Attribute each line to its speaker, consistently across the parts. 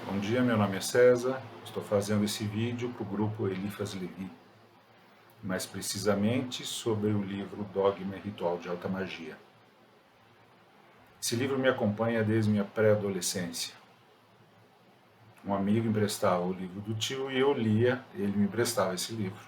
Speaker 1: Bom dia, meu nome é César, estou fazendo esse vídeo para o grupo Eliphas Levi, mais precisamente sobre o livro Dogma e Ritual de Alta Magia. Esse livro me acompanha desde minha pré-adolescência. Um amigo emprestava o livro do tio e eu lia, ele me emprestava esse livro.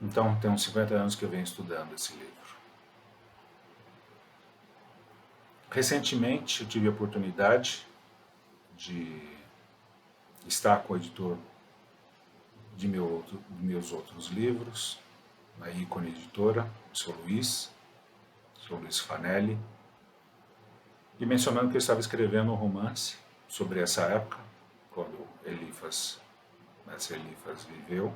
Speaker 1: Então tem uns 50 anos que eu venho estudando esse livro. Recentemente eu tive a oportunidade de estar com o editor de meus outros livros, na Ícone Editora, Sr. Luiz Fanelli, e mencionando que eu estava escrevendo um romance sobre essa época, quando Eliphas viveu,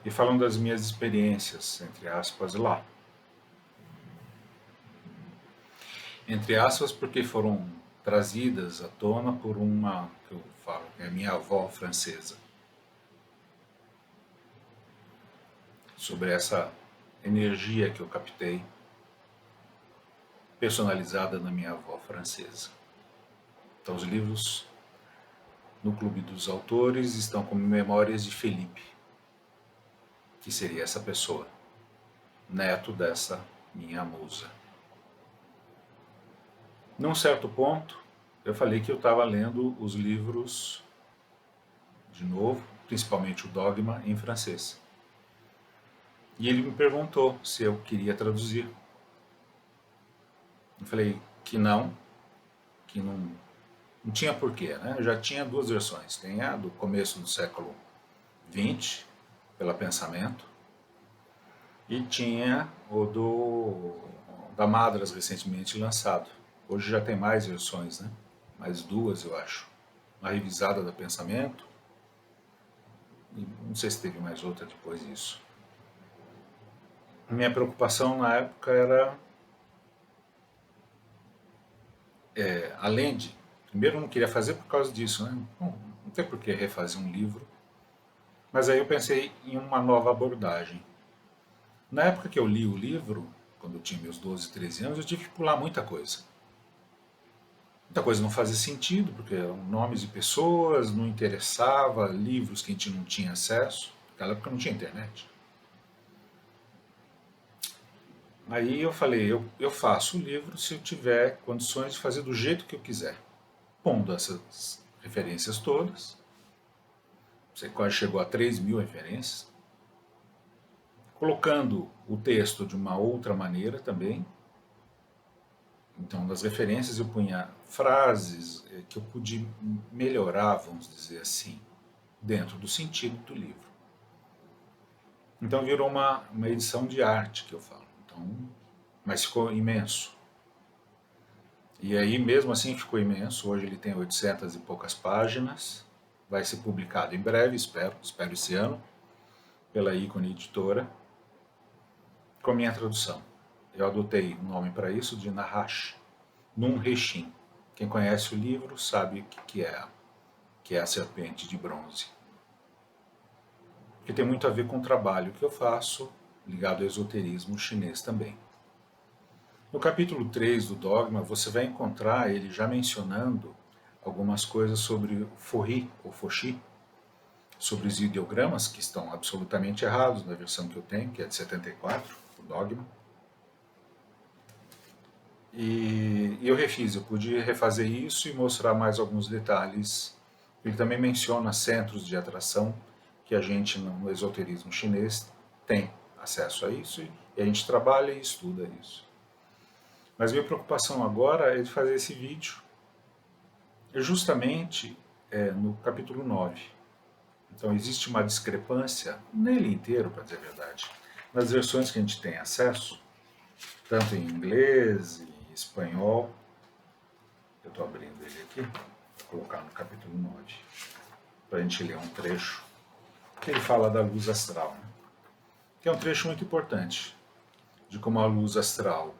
Speaker 1: e falando das minhas experiências, entre aspas, lá. Entre aspas, porque foram trazidas à tona por uma, que eu falo, que é a minha avó francesa, sobre essa energia que eu captei, personalizada na minha avó francesa. Então os livros no Clube dos Autores estão como Memórias de Felipe, que seria essa pessoa, neto dessa minha musa. Num certo ponto, eu falei que eu estava lendo os livros de novo, principalmente o Dogma, em francês. E ele me perguntou se eu queria traduzir. Eu falei que não tinha porquê, né? Eu já tinha duas versões. Tem a do começo do século XX, pela Pensamento, e tinha da Madras, recentemente lançado. Hoje já tem mais versões, né? Mais duas, eu acho. Uma revisada da Pensamento, e não sei se teve mais outra depois disso. Minha preocupação na época era, além de, primeiro eu não queria fazer por causa disso, né? Não tem por que refazer um livro, mas aí eu pensei em uma nova abordagem. Na época que eu li o livro, quando eu tinha meus 12, 13 anos, eu tive que pular muita coisa. Muita coisa não fazia sentido, porque eram nomes de pessoas, não interessava, livros que a gente não tinha acesso. Naquela época não tinha internet. Aí eu falei, eu faço o livro se eu tiver condições de fazer do jeito que eu quiser. Pondo essas referências todas. Você quase chegou a 3.000 referências. Colocando o texto de uma outra maneira também. Então, nas referências eu punha frases que eu pude melhorar, vamos dizer assim, dentro do sentido do livro. Então virou uma edição de arte que eu falo. Então, mas ficou imenso. E aí, mesmo assim, ficou imenso. Hoje ele tem 800 e poucas páginas. Vai ser publicado em breve, espero esse ano, pela Ícone Editora, com a minha tradução. Eu adotei o nome para isso de Nahash, Nun Rechin. Quem conhece o livro sabe o que é a serpente de bronze. Que tem muito a ver com o trabalho que eu faço, ligado ao esoterismo chinês também. No capítulo 3 do Dogma, você vai encontrar ele já mencionando algumas coisas sobre o Forri, ou Foxi, sobre os ideogramas, que estão absolutamente errados na versão que eu tenho, que é de 74, o Dogma. E eu refiz, eu pude refazer isso e mostrar mais alguns detalhes. Ele também menciona centros de atração que a gente no esoterismo chinês tem acesso a isso e a gente trabalha e estuda isso. Mas minha preocupação agora é de fazer esse vídeo justamente no capítulo 9. Então existe uma discrepância nele inteiro, para dizer a verdade, nas versões que a gente tem acesso, tanto em inglês e espanhol. Eu estou abrindo ele aqui, vou colocar no capítulo 9, para a gente ler um trecho, que ele fala da luz astral, né? Que é um trecho muito importante, de como a luz astral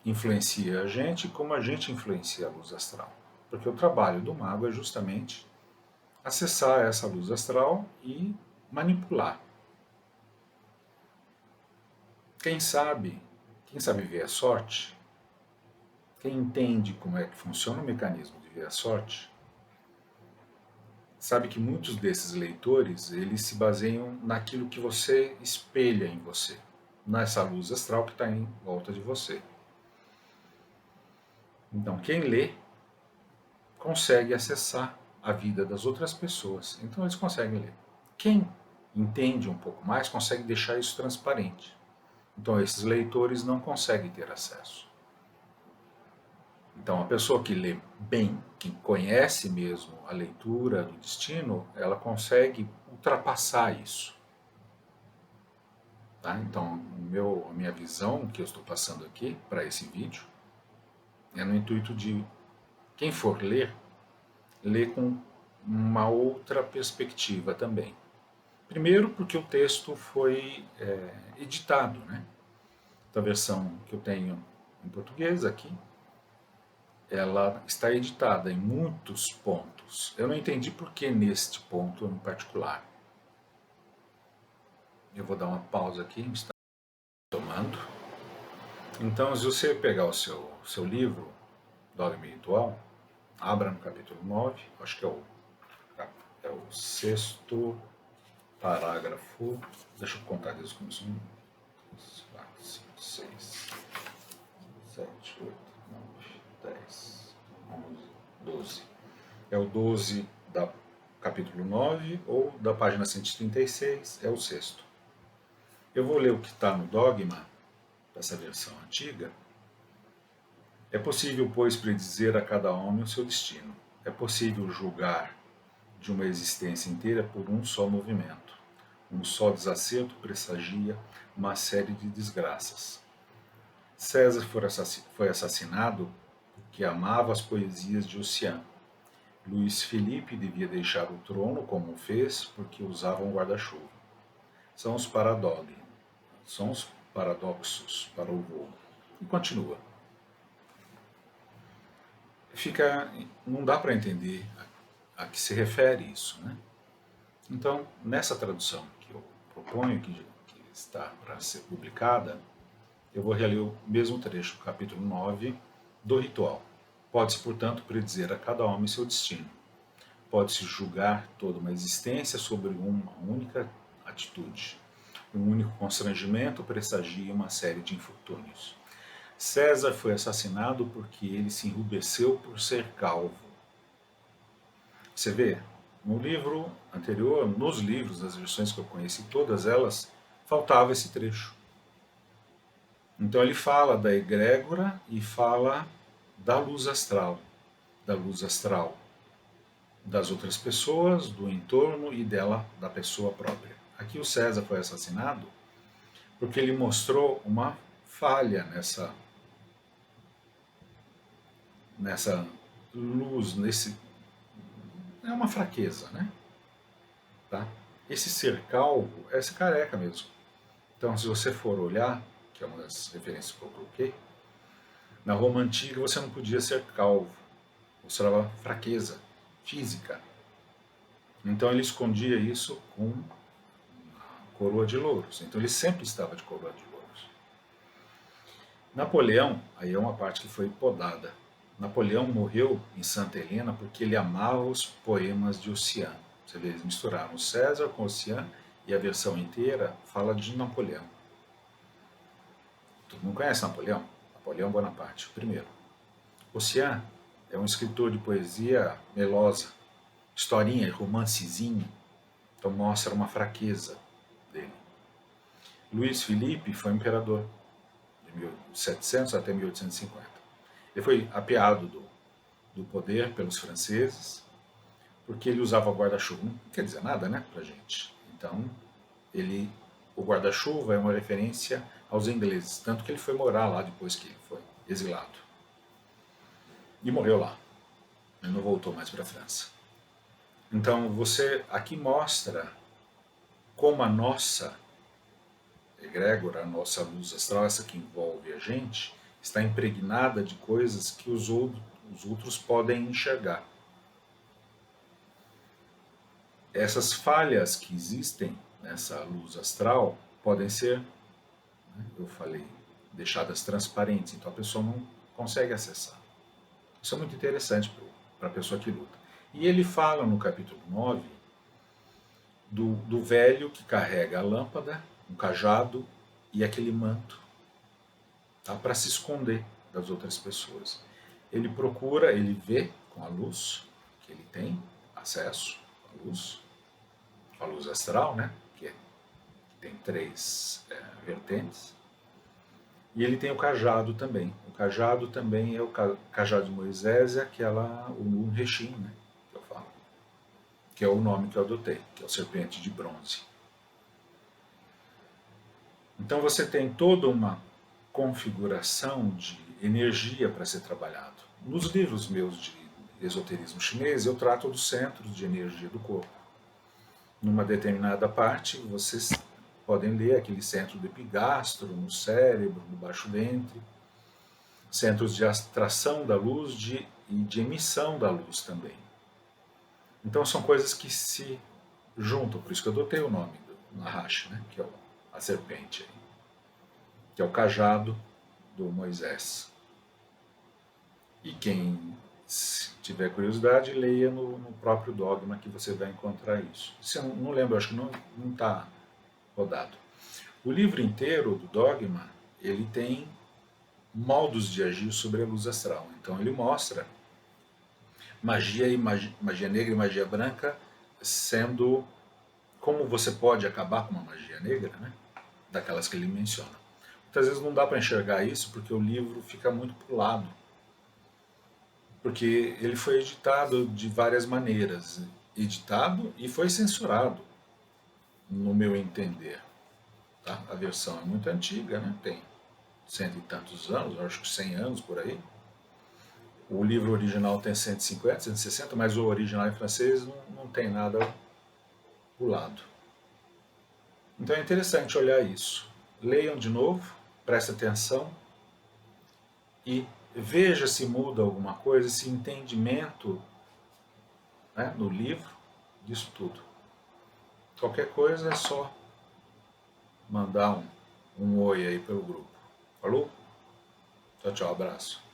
Speaker 1: influencia a gente e como a gente influencia a luz astral. Porque o trabalho do mago é justamente acessar essa luz astral e manipular. Quem sabe ver a sorte, quem entende como é que funciona o mecanismo de vê a sorte, sabe que muitos desses leitores, eles se baseiam naquilo que você espelha em você, nessa luz astral que está em volta de você. Então, quem lê consegue acessar a vida das outras pessoas. Então, eles conseguem ler. Quem entende um pouco mais consegue deixar isso transparente. Então, esses leitores não conseguem ter acesso. Então, a pessoa que lê bem, que conhece mesmo a leitura do destino, ela consegue ultrapassar isso. Tá? Então, a minha visão que eu estou passando aqui para esse vídeo é no intuito de quem for ler, ler com uma outra perspectiva também. Primeiro, porque o texto foi editado, né? A versão que eu tenho em português aqui, ela está editada em muitos pontos. Eu não entendi por que neste ponto em particular. Eu vou dar uma pausa aqui, está tomando. Então, se você pegar o seu livro, Dogma e Ritual, abra no capítulo 9, acho que é o sexto parágrafo. Deixa eu contar desde o começo. 1, 2, 4, 5, 6, 7, 8, 9, 10, 11, 12. É o 12 da capítulo 9 ou da página 136, é o sexto. Eu vou ler o que está no Dogma, dessa versão antiga. É possível, pois, predizer a cada homem o seu destino. É possível julgar de uma existência inteira por um só movimento. Um só desacerto pressagia uma série de desgraças. César foi assassinado porque amava as poesias de Ossian. Luís Felipe devia deixar o trono, como fez, porque usava um guarda-chuva. São os paradoxos para o voo. E continua. Não dá para entender a que se refere isso, né? Então, nessa tradução que eu proponho, que está para ser publicada, eu vou reler o mesmo trecho, capítulo 9, do ritual. Pode-se, portanto, predizer a cada homem seu destino. Pode-se julgar toda uma existência sobre uma única atitude. Um único constrangimento pressagia uma série de infortúnios. César foi assassinado porque ele se enrubesceu por ser calvo. Você vê, no livro anterior, nos livros, das versões que eu conheci, todas elas, faltava esse trecho. Então ele fala da egrégora e fala da luz astral, das outras pessoas, do entorno e dela, da pessoa própria. Aqui o César foi assassinado porque ele mostrou uma falha nessa luz, é uma fraqueza, né? Tá? Esse ser calvo é esse careca mesmo. Então, se você for olhar, que é uma das referências que eu coloquei, na Roma Antiga você não podia ser calvo, mostrava fraqueza física. Então ele escondia isso com coroa de louros. Então ele sempre estava de coroa de louros. Napoleão, aí é uma parte que foi podada. Napoleão morreu em Santa Helena porque ele amava os poemas de Ossian. Você vê, eles misturaram o César com Ossian e a versão inteira fala de Napoleão. Todo mundo conhece Napoleão? Napoleão Bonaparte, o primeiro. Ossian é um escritor de poesia melosa, historinha, romancezinho, então mostra uma fraqueza dele. Luís Felipe foi imperador de 1700 até 1850. Ele foi apeado do poder pelos franceses, porque ele usava guarda-chuva. Não quer dizer nada, né, pra gente. Então, o guarda-chuva é uma referência aos ingleses, tanto que ele foi morar lá depois que ele foi exilado. E morreu lá. Ele não voltou mais para a França. Então, você aqui mostra como a nossa egrégora, a nossa luz astral, essa que envolve a gente, está impregnada de coisas que os outros podem enxergar. Essas falhas que existem nessa luz astral podem ser, eu falei, deixadas transparentes, então a pessoa não consegue acessar. Isso é muito interessante para a pessoa que luta. E ele fala no capítulo 9 do velho que carrega a lâmpada, um cajado e aquele manto, tá, para se esconder das outras pessoas. Ele procura, ele vê com a luz, que ele tem acesso à luz astral, né, que tem três vertentes, e ele tem o cajado também. O cajado também é o cajado de Moisés, é o Reshim, né, que eu falo, que é o nome que eu adotei, que é o serpente de bronze. Então você tem toda uma configuração de energia para ser trabalhado. Nos livros meus de esoterismo chinês, eu trato dos centros de energia do corpo. Numa determinada parte, vocês podem ler aquele centro do epigastro, no cérebro, no baixo ventre, centros de atração da luz e de emissão da luz também. Então são coisas que se juntam, por isso que eu adotei o nome do Nahashi, né, que é a serpente, que é o cajado do Moisés. E quem tiver curiosidade, leia no próprio dogma que você vai encontrar isso. Se eu não lembro, acho que não está rodado. O livro inteiro do dogma, ele tem modos de agir sobre a luz astral. Então ele mostra magia negra e magia branca sendo como você pode acabar com uma magia negra, né? Daquelas que ele menciona. Muitas vezes não dá para enxergar isso porque o livro fica muito para o lado. Porque ele foi editado de várias maneiras. Editado e foi censurado, no meu entender. Tá? A versão é muito antiga, né? Tem cento e tantos anos, acho que 100 anos por aí. O livro original tem 150, 160, mas o original em francês não tem nada pro lado. Então é interessante olhar isso. Leiam de novo, prestem atenção e veja se muda alguma coisa, esse entendimento, né, no livro disso tudo. Qualquer coisa é só mandar um oi aí pelo grupo. Falou? Tchau, tchau, abraço.